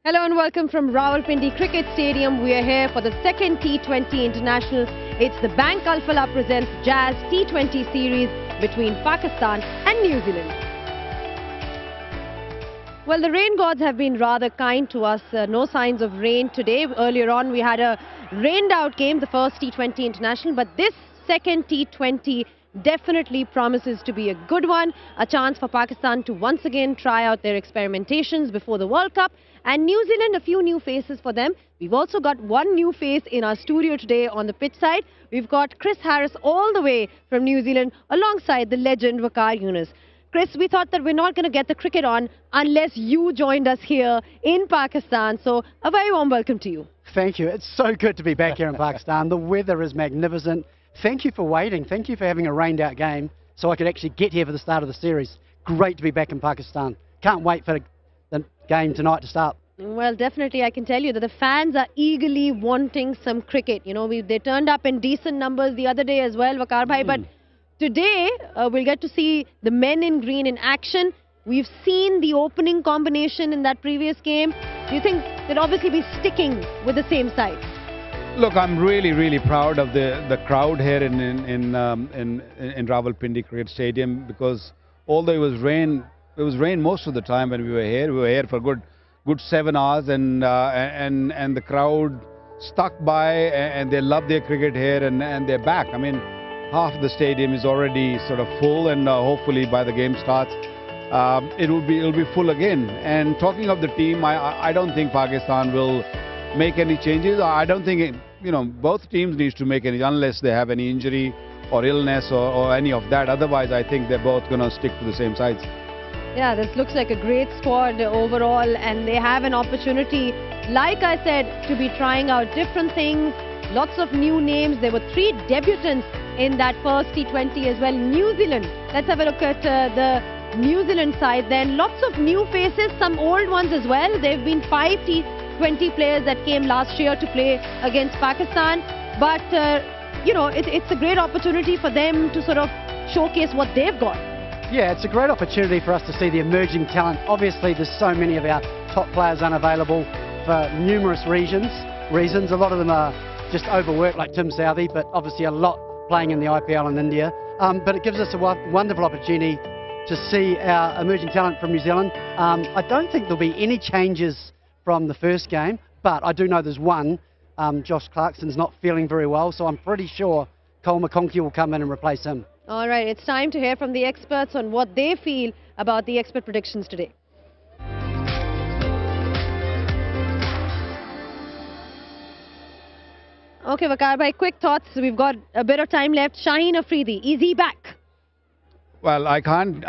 Hello and welcome from Rawalpindi Cricket Stadium. We are here for the second T20 International. It's the Bank Alphala presents Jazz T20 series between Pakistan and New Zealand. Well, the rain gods have been rather kind to us. No signs of rain today. Earlier on, we had a rained out game, the first T20 International, but this second T20 definitely promises to be a good one. A chance for Pakistan to once again try out their experimentations before the World Cup. And New Zealand, a few new faces for them. We've also got one new face in our studio today on the pitch side. We've got Chris Harris all the way from New Zealand alongside the legend Waqar Younis. Chris, we thought that we're not going to get the cricket on unless you joined us here in Pakistan. So a very warm welcome to you. Thank you. It's so good to be back here in Pakistan. The weather is magnificent. Thank you for waiting. Thank you for having a rained out game so I could actually get here for the start of the series. Great to be back in Pakistan. Can't wait for the game tonight to start. Well, definitely, I can tell you that the fans are eagerly wanting some cricket. You know, they turned up in decent numbers the other day as well, Waqar bhai. But today, we'll get to see the men in green in action. We've seen the opening combination in that previous game. Do you think they'll obviously be sticking with the same side? Look, I'm really proud of the crowd here in Rawalpindi Cricket Stadium, because although it was rain most of the time when we were here for good 7 hours, and the crowd stuck by and they love their cricket here, and they're back. I mean, half the stadium is already sort of full, and hopefully by the game starts, it'll be full again. And talking of the team, I don't think Pakistan will make any changes. I don't think both teams need to make any, unless they have any injury or illness or any of that. Otherwise, I think they're both going to stick to the same sides. Yeah, this looks like a great squad overall, and they have an opportunity, like I said, to be trying out different things. Lots of new names. There were 3 debutants in that first T20 as well. New Zealand. Let's have a look at the New Zealand side then. Lots of new faces, some old ones as well. There have been 5 T20 players that came last year to play against Pakistan. But, it's a great opportunity for them to sort of showcase what they've got. Yeah, it's a great opportunity for us to see the emerging talent. Obviously, there's so many of our top players unavailable for numerous reasons. A lot of them are just overworked, like Tim Southee, but obviously a lot playing in the IPL in India. But it gives us a wonderful opportunity to see our emerging talent from New Zealand. I don't think there'll be any changes from the first game, but I do know there's one. Josh Clarkson's not feeling very well, so I'm pretty sure Cole McConkey will come in and replace him. All right, it's time to hear from the experts on what they feel about the expert predictions today. Okay, Waqar bhai, quick thoughts. We've got a bit of time left. Shaheen Afridi, is he back? Well, I can't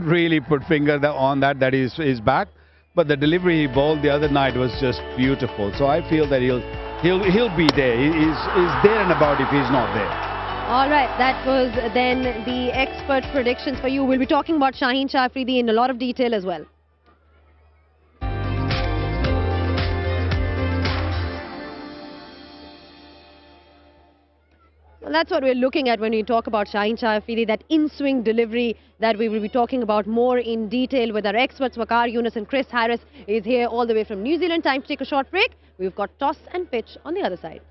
really put finger on that he's back, but the delivery he bowled the other night was just beautiful. So I feel that he'll be there. He's there and about if he's not there. All right, that was then the expert predictions for you. We'll be talking about Shaheen Afridi in a lot of detail as well. Well, that's what we're looking at when we talk about Shaheen Afridi, that in-swing delivery that we will be talking about more in detail with our experts. Waqar Younis and Chris Harris is here all the way from New Zealand. Time to take a short break. We've got toss and pitch on the other side.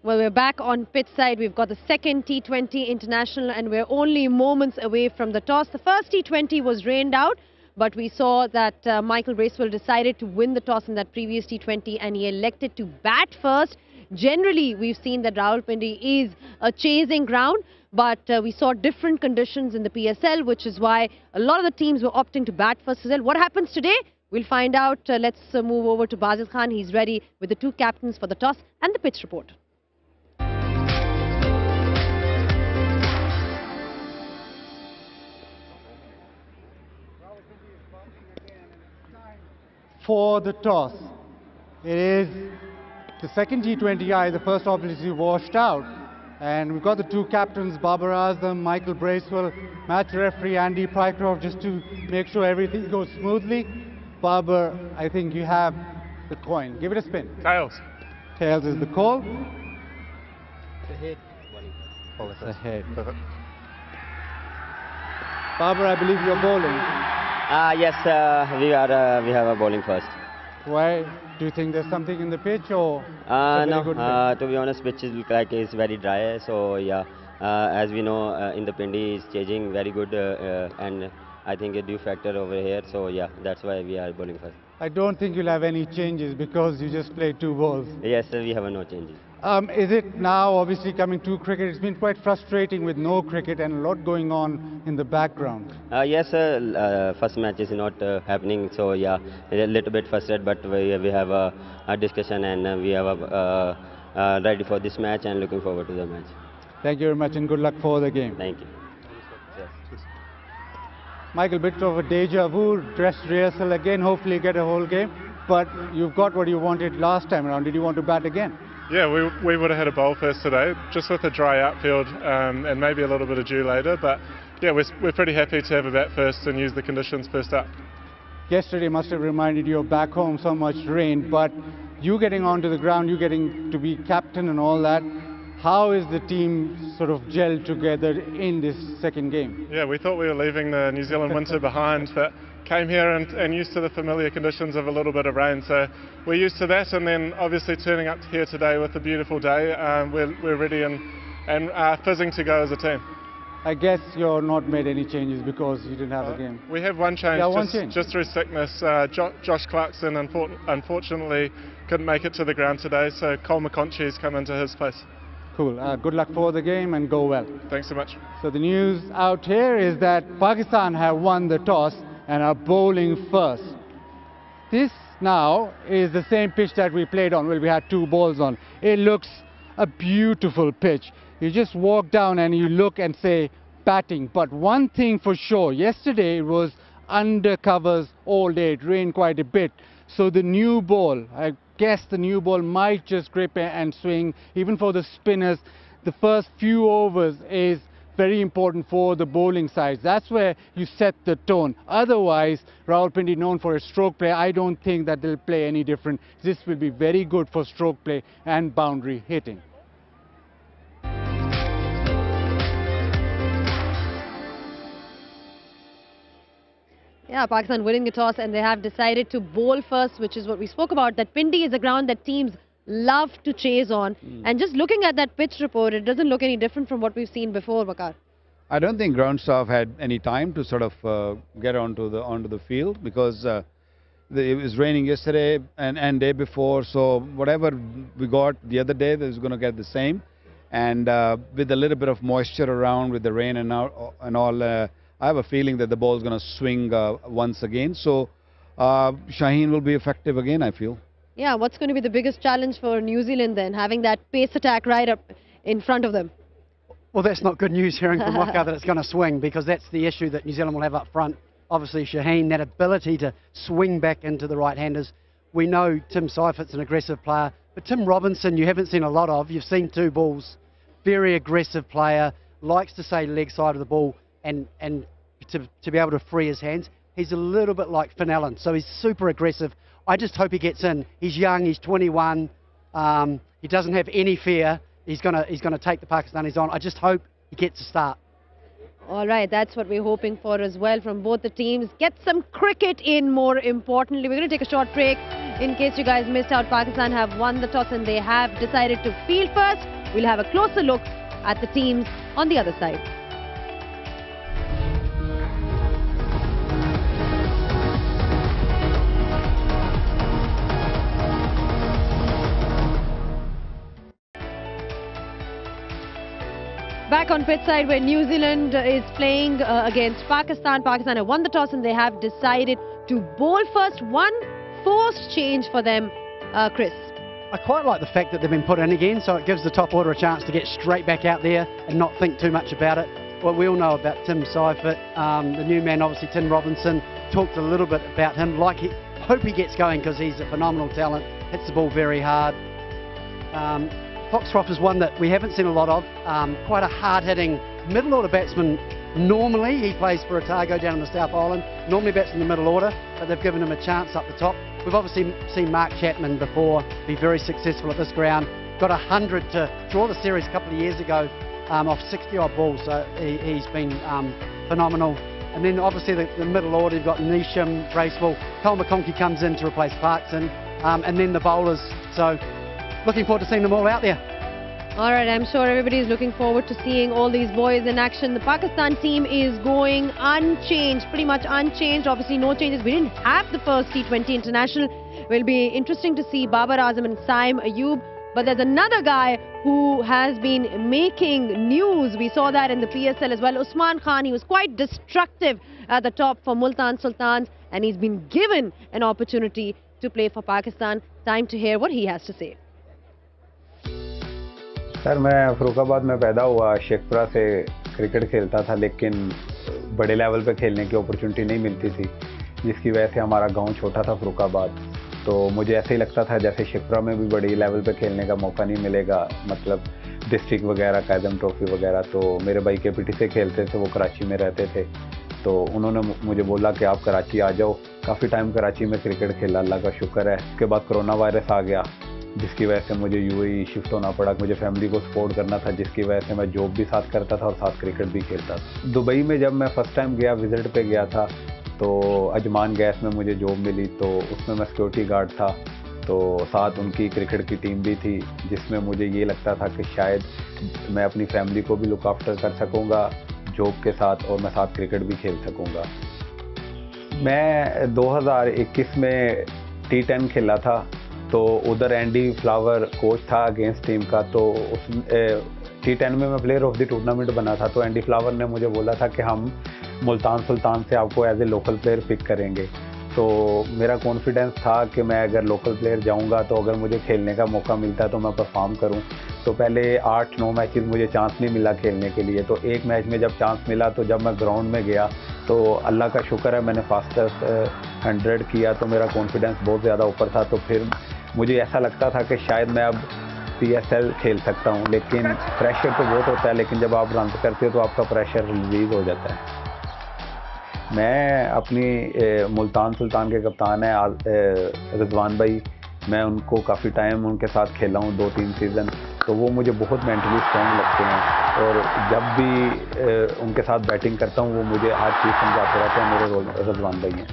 Well, we're back on pitch side. We've got the second T20 International and we're only moments away from the toss. The first T20 was rained out, but we saw that Michael Bracewell decided to win the toss in that previous T20 and he elected to bat first. Generally, we've seen that Rawalpindi is a chasing ground, but we saw different conditions in the PSL, which is why a lot of the teams were opting to bat first as well. What happens today? We'll find out. Let's move over to Basil Khan. He's ready with the 2 captains for the toss and the pitch report. For the toss, it is the second T20I, the first obviously washed out, and we've got the 2 captains, Babar Azam, Michael Bracewell, match referee Andy Pycroft, just to make sure everything goes smoothly. Babar, I think you have the coin. Give it a spin. Tails. Tails is the call. the head. It's the head. Perfect. Barbara, I believe you're bowling. Yes, we have a bowling first. Why? Do you think there's something in the pitch or? It's a very No, good pitch? to be honest, pitch is look like it's very dry. So yeah, as we know, in the Pindi is changing very good, and I think a dew factor over here. So yeah, that's why we are bowling first. I don't think you'll have any changes because you just played 2 balls. Yes, we have no changes. Is it now, obviously coming to cricket, it's been quite frustrating with no cricket and a lot going on in the background. Yes, first match is not happening, so yeah, a little bit frustrated, but we have a discussion and we have ready for this match and looking forward to the match. Thank you very much and good luck for the game. Thank you. Michael, bit of a deja vu, dress rehearsal again, hopefully get a whole game, but you've got what you wanted last time around. Did you want to bat again? Yeah, we would have had a bowl first today, just with a dry outfield and maybe a little bit of dew later. But yeah, we're pretty happy to have a bat first and use the conditions first up. Yesterday must have reminded you of back home, so much rain, but you getting onto the ground, you getting to be captain and all that. How is the team sort of gelled together in this second game? Yeah, we thought we were leaving the New Zealand winter behind, but came here and used to the familiar conditions of a little bit of rain. So we're used to that, and then obviously turning up here today with a beautiful day, we're ready and fizzing to go as a team. I guess you're not made any changes because you didn't have a game. We have one change, just through sickness. Josh Clarkson unfortunately couldn't make it to the ground today, so Cole McConchie's come into his place. Cool. Good luck for the game and go well. Thanks so much. So the news out here is that Pakistan have won the toss and are bowling first. This now is the same pitch that we played on, where we had 2 balls on. It looks a beautiful pitch. You just walk down and you look and say batting. But one thing for sure, yesterday it was under covers all day. It rained quite a bit. So the new ball, I guess the new ball might just grip and swing. Even for the spinners, the first few overs is very important for the bowling sides. That's where you set the tone. Otherwise, Rawalpindi, known for a stroke play, I don't think that they'll play any different. This will be very good for stroke play and boundary hitting. Yeah, Pakistan winning the toss and they have decided to bowl first, which is what we spoke about. That Pindi is a ground that teams love to chase on. And just looking at that pitch report, it doesn't look any different from what we've seen before, Bakar. I don't think ground staff had any time to sort of get onto the field because it was raining yesterday and day before. So whatever we got the other day, is going to get the same. And with a little bit of moisture around with the rain and all, I have a feeling that the ball is going to swing once again. So Shaheen will be effective again, I feel. Yeah, what's going to be the biggest challenge for New Zealand then, having that pace attack right up in front of them? Well, that's not good news hearing from Waka that it's going to swing, because that's the issue that New Zealand will have up front. Obviously, Shaheen, that ability to swing back into the right-handers. We know Tim Seifert's an aggressive player, but Tim Robinson you haven't seen a lot of. You've seen 2 balls. Very aggressive player, likes to say leg side of the ball and to be able to free his hands. He's a little bit like Finn Allen, so he's super aggressive. I just hope he gets in. He's young, he's 21, he doesn't have any fear. He's gonna take the Pakistanis on. I just hope he gets a start. All right, that's what we're hoping for as well from both the teams. Get some cricket in, more importantly. We're going to take a short break. In case you guys missed out, Pakistan have won the toss and they have decided to field first. We'll have a closer look at the teams on the other side. Back on pitch side where New Zealand is playing against Pakistan. Pakistan have won the toss and they have decided to bowl first. One forced change for them, Chris. I quite like the fact that they've been put in again, so it gives the top order a chance to get straight back out there and not think too much about it. What we all know about Tim Seifert, the new man, obviously Tim Robinson, talked a little bit about him. Hope he gets going because he's a phenomenal talent, hits the ball very hard. Foxcroft is one that we haven't seen a lot of, quite a hard-hitting middle order batsman. Normally he plays for Otago down in the South Island, normally bats in the middle order, but they've given him a chance up the top. We've obviously seen Mark Chapman before be very successful at this ground. got 100 to draw the series a couple of years ago off 60-odd balls, so he's been phenomenal. And then obviously the middle order, you've got Neesham, Bracewell, Cole McConkey comes in to replace Clarkson, and then the bowlers. So looking forward to seeing them all out there. All right, I'm sure everybody is looking forward to seeing all these boys in action. The Pakistan team is going unchanged, pretty much unchanged. Obviously, no changes. We didn't have the first T20 international. Will be interesting to see Babar Azam and Saim Ayub. But there's another guy who has been making news. We saw that in the PSL as well. Usman Khan, he was quite destructive at the top for Multan Sultans, and he's been given an opportunity to play for Pakistan. Time to hear what he has to say. Sir मैं फरुखाबाद में पैदा हुआ, शेखपुरा से cricket खेलता था, लेकिन बड़े level पे खेलने की अपॉर्चुनिटी नहीं मिलती थी, जिसकी वजह से हमारा गांव छोटा था फरुखाबाद। तो मुझे ऐसे ही लगता था जैसे शेखपुरा में भी बड़ी लेवल पे खेलने का मौका नहीं मिलेगा, मतलब डिस्ट्रिक्ट वगैरह, कायदम ट्रॉफी वगैरह। तो मेरे भाई केपीटी से खेलते थे, वो कराची में रहते थे, तो उन्होंने मुझे बोला कि आप कराची आ जाओ। काफ़ी टाइम कराची में क्रिकेट खेला, अल्लाह का शुक्र है। उसके बाद कोरोना वायरस आ गया, जिसकी वजह से मुझे यूएई शिफ्ट होना पड़ा। मुझे फैमिली को सपोर्ट करना था, जिसकी वजह से मैं जॉब भी साथ करता था और साथ क्रिकेट भी खेलता था। दुबई में जब मैं फ़र्स्ट टाइम गया, विज़िट पे गया था, तो अजमान गैस में मुझे जॉब मिली, तो उसमें मैं सिक्योरिटी गार्ड था। तो साथ उनकी क्रिकेट की टीम भी थी, जिसमें मुझे ये लगता था कि शायद मैं अपनी फैमिली को भी लुक आफ्टर कर सकूँगा जॉब के साथ, और मैं साथ क्रिकेट भी खेल सकूँगा। मैं 2021 में T10 खेला था, तो उधर एंडी फ्लावर कोच था अगेंस्ट टीम का। तो उस T10 में मैं प्लेयर ऑफ द टूर्नामेंट बना था। तो एंडी फ्लावर ने मुझे बोला था कि हम मुल्तान सुल्तान से आपको as a local player pick करेंगे। तो मेरा कॉन्फिडेंस था कि मैं अगर लोकल प्लेयर जाऊंगा तो अगर मुझे खेलने का मौका मिलता है तो मैं परफॉर्म करूं। तो पहले 8-9 मैचेस मुझे चांस नहीं मिला खेलने के लिए। तो एक मैच में जब चांस मिला, तो जब मैं ग्राउंड में गया, तो अल्लाह का शुक्र है मैंने फास्टेस्ट 100 किया, तो मेरा कॉन्फिडेंस बहुत ज़्यादा ऊपर था। तो फिर मुझे ऐसा लगता था कि शायद मैं अब PSL खेल सकता हूं। लेकिन प्रेशर तो बहुत होता है, लेकिन जब आप रन करते हो तो आपका प्रेशर रिलीज़ हो जाता है। मैं अपनी मुल्तान सुल्तान के कप्तान हैं रिजवान भाई, मैं उनको काफ़ी टाइम उनके साथ खेला हूँ, 2-3 सीज़न। तो वो मुझे बहुत मेंटली स्ट्रॉन्ग लगते हैं, और जब भी उनके साथ बैटिंग करता हूँ वो मुझे हर चीज़ समझाते रहते हैं। मेरे रिजवान भाई हैं।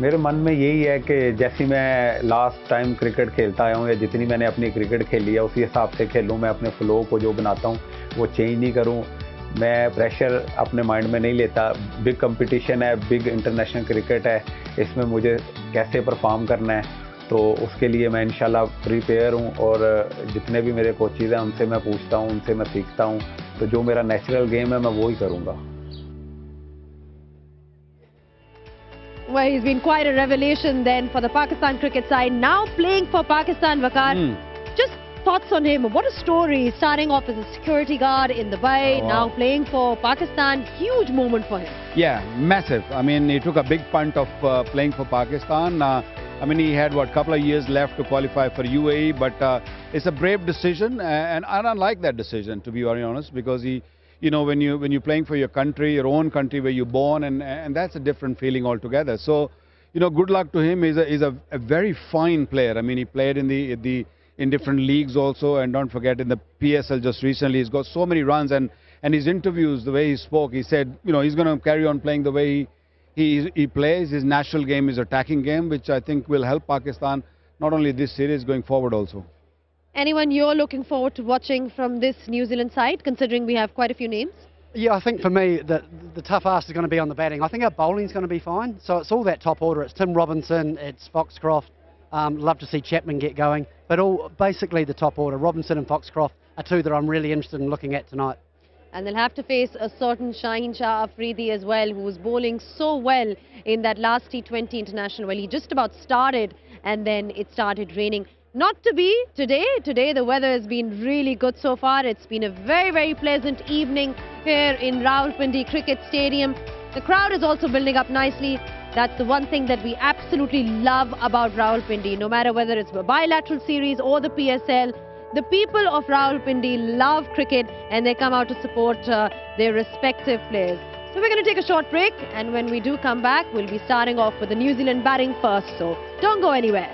मेरे मन में यही है कि जैसी मैं लास्ट टाइम क्रिकेट खेलता आया हूँ, या जितनी मैंने अपनी क्रिकेट खेली है उसी हिसाब से खेलूँ। मैं अपने फ्लो को जो बनाता हूँ वो चेंज नहीं करूँ। मैं प्रेशर अपने माइंड में नहीं लेता। बिग कंपटीशन है, बिग इंटरनेशनल क्रिकेट है, इसमें मुझे कैसे परफॉर्म करना है, तो उसके लिए मैं इंशाल्लाह प्रिपेयर हूँ। और जितने भी मेरे कोचेज़ हैं उनसे मैं पूछता हूँ, उनसे मैं सीखता हूँ। तो जो मेरा नेचुरल गेम है मैं वो ही करूँगा। Well, he's been quite a revelation then for the Pakistan cricket side. Now playing for Pakistan, Waqar. Just thoughts on him. What a story. Starting off as a security guard in Dubai, now playing for Pakistan. Huge moment for him. Yeah, massive. I mean, he took a big punt of playing for Pakistan. I mean, he had, what, couple of years left to qualify for UAE, but it's a brave decision, and I don't like that decision, to be very honest, because he, you know, when you're playing for your country, your own country where you're born, and that's a different feeling altogether. So, you know, good luck to him. He's a very fine player. I mean, he played in different leagues also, and don't forget in the PSL just recently, he's got so many runs, and his interviews, the way he spoke, he said, you know, he's going to carry on playing the way he plays. His national game is attacking game, which I think will help Pakistan not only this series, going forward also. Anyone you're looking forward to watching from this New Zealand side, considering we have quite a few names? Yeah, I think for me, the tough ask is going to be on the batting. I think our bowling's going to be fine. So it's all that top order. It's Tim Robinson, it's Foxcroft. Love to see Chapman get going. But basically the top order, Robinson and Foxcroft, are two that I'm really interested in looking at tonight. And they'll have to face a certain Shaheen Shah Afridi as well, who was bowling so well in that last T20 international. Well, he just about started, and then it started raining. Not to be today. Today the weather has been really good so far. It's been a very, very pleasant evening here in Rawalpindi Cricket Stadium. The crowd is also building up nicely. That's the one thing that we absolutely love about Rawalpindi. No matter whether it's a bilateral series or the PSL, the people of Rawalpindi love cricket, and they come out to support their respective players. So we're going to take a short break, and when we do come back, we'll be starting off with the New Zealand batting first. So don't go anywhere.